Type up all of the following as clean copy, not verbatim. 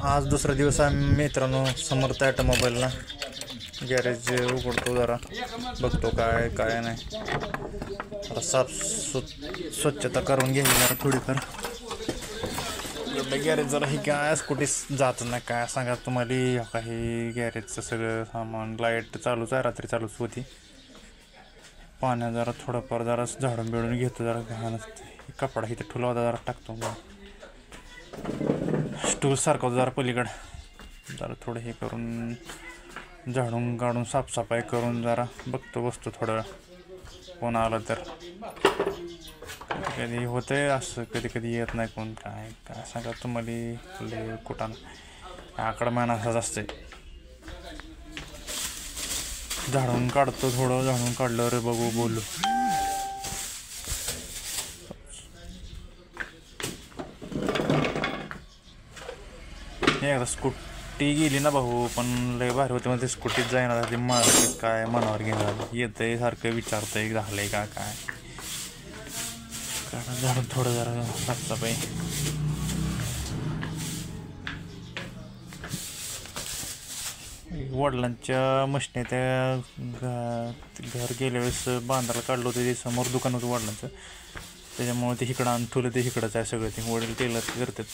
आज दुसरा दिवस आहे मित्रांनो. समर्थ ऑटोमोबाईलला गॅरेज उघडतो, जरा बघतो काय काय नाही. जरा स्वच्छता करून घ्यायची जरा थोडीफार. गॅरेज जरा ही काय स्कूटी जात नाही काय सांगा तुम्हाला. काही गॅरेजचं सगळं सामान, लाईट चालूच आहे, रात्री चालूच होती. पाण्यात जरा थोडंफार जरा झाडून बिडून घेतो, जरा घाण कपडा इथं ठुला होता जरा टाकतो. स्टूल सारखं जरा पलीकडं जरा थोडं हे करून झाडून काढून साफसफाई करून जरा बघतो बसतो थोडं. कोण आलं तर कधी होतंय असं, कधी कधी येत नाही कोण. काय काय सांगा तुम्हाला. कुठं आकडा महिना असाच असते. झाडून काढतो थोडं, झाडून काढलं रे बघू बोलू. हे आता स्कूटी गेली ना भाऊ, पण लय भारी होते म्हणजे स्कूटीत जाईना झाली. मला काय मनावर घेणार येतंय, सारखं विचारतंय झालंय का काय. झाडून थोडं जरा साफसफाई. वडिलांच्या मशने त्या घर गेल्या वेळेस बांधायला काढलं होतं, ते समोर दुकान होतं वडिलांचं. त्याच्यामुळे ते इकडं आणून ठेवलं, ते इकडंच आहे सगळं. ते वडील टेलर करतात.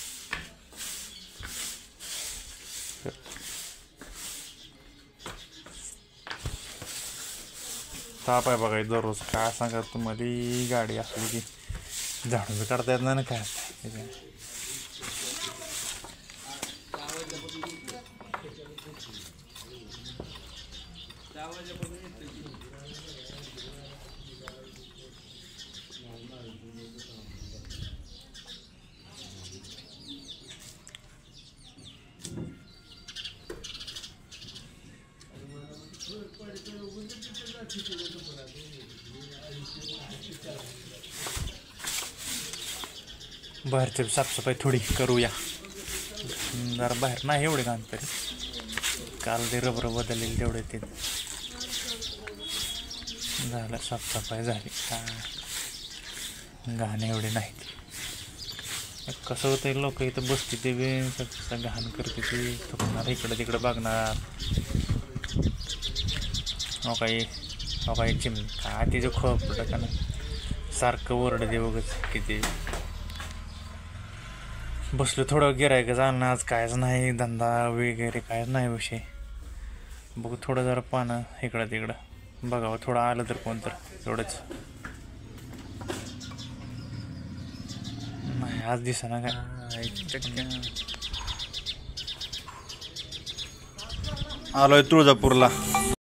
ताप आहे बघा दररोज. काय सांगा तुम्हाला, गाडी असली की झाडून काढता येत नाही ना काय. बाहेरची साफसफाई थोडी करूया जरा. बाहेर नाही एवढे घाण, तरी काल ते रबर बदललेले तेवढे ते झालं. साफसफाई झाली का घाण एवढे नाही. कसं होतं, लोक इथं बसते ते घाण करते, ती थुकणार इकडं तिकडं बघणार. काही चिमणी काय तिचं खोपटं का नाही, सारखं ओरडते बघच किती. बसलो थोडं गिरायक झालं आज, कायच नाही धंदा वगैरे कायच नाही विषय. बघू थोडं जरा पानं इकडं तिकडं बघावं, थोडं आलं तर कोण तर एवढंच. नाही आज दिसेना काय. आलोय तुळजापूरला.